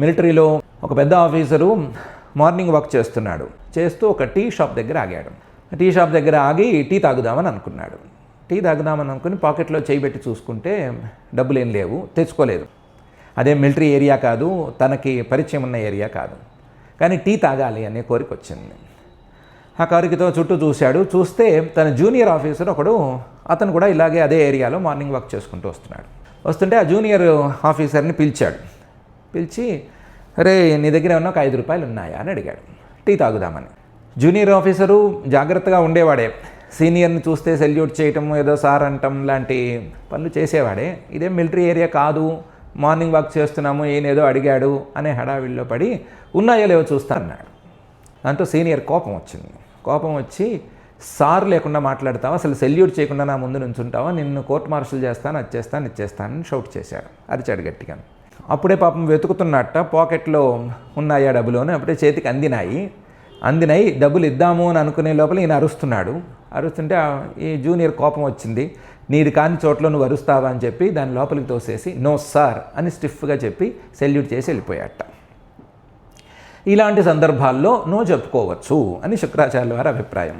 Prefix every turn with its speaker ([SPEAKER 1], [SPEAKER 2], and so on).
[SPEAKER 1] మిలిటరీలో ఒక పెద్ద ఆఫీసరు మార్నింగ్ వాక్ చేస్తూ ఒక టీ షాప్ దగ్గర ఆగాడు. టీ షాప్ దగ్గర ఆగి టీ తాగుదామని అనుకున్నాడు. టీ తాగుదామని అనుకుని పాకెట్లో చేయి పెట్టి చూసుకుంటే డబ్బులు ఏం లేవు, తెచ్చుకోలేదు. అదే మిలిటరీ ఏరియా కాదు, తనకి పరిచయం ఉన్న ఏరియా కాదు, కానీ టీ తాగాలి అనే కోరిక వచ్చింది. ఆ కోరికతో చుట్టూ చూస్తే తన జూనియర్ ఆఫీసర్ ఒకడు, అతను కూడా ఇలాగే అదే ఏరియాలో మార్నింగ్ వాక్ చేసుకుంటూ వస్తుంటే ఆ జూనియర్ ఆఫీసర్ని పిలిచి అరే నీ దగ్గర ఏమన్నా ఒక 5 రూపాయలు ఉన్నాయా అని అడిగాడు టీ తాగుదామని. జూనియర్ ఆఫీసరు జాగ్రత్తగా ఉండేవాడే, సీనియర్ని చూస్తే సెల్యూట్ చేయటం, ఏదో సార్ అంటం లాంటి పనులు చేసేవాడే. ఇదేం మిలిటరీ ఏరియా కాదు, మార్నింగ్ వాక్ చేస్తున్నాము, ఈయనేదో అడిగాడు అనే హడావిడిలో పడి ఉన్నాయో లేవో చూస్తా అన్నాడు. దాంతో సీనియర్ కోపం వచ్చి సార్ లేకుండా మాట్లాడతావా, అసలు సెల్యూట్ చేయకుండా నా ముందు నుంచుంటావా, నిన్ను కోర్టు మార్షల్ చేస్తాను, అది చేస్తాను అని షౌట్ చేశాడు, అరిచాడు గట్టిగా. అప్పుడే పాపం వెతుకుతున్నట్ట పాకెట్లో ఉన్నాయా డబ్బులు అని. అప్పుడే చేతికి అందినాయి డబ్బులు ఇద్దాము అని అనుకునే లోపల ఈయన అరుస్తుంటే ఈ జూనియర్ కోపం వచ్చింది. నీది కాని చోట్ల నువ్వు అరుస్తావా అని చెప్పి దాని లోపలికి తోసేసి నో సార్ అని స్టిఫ్గా చెప్పి సెల్యూట్ చేసి వెళ్ళిపోయాట. ఇలాంటి సందర్భాల్లో నో చెప్పుకోవచ్చు అని శుక్రాచార్యుల వారి అభిప్రాయం.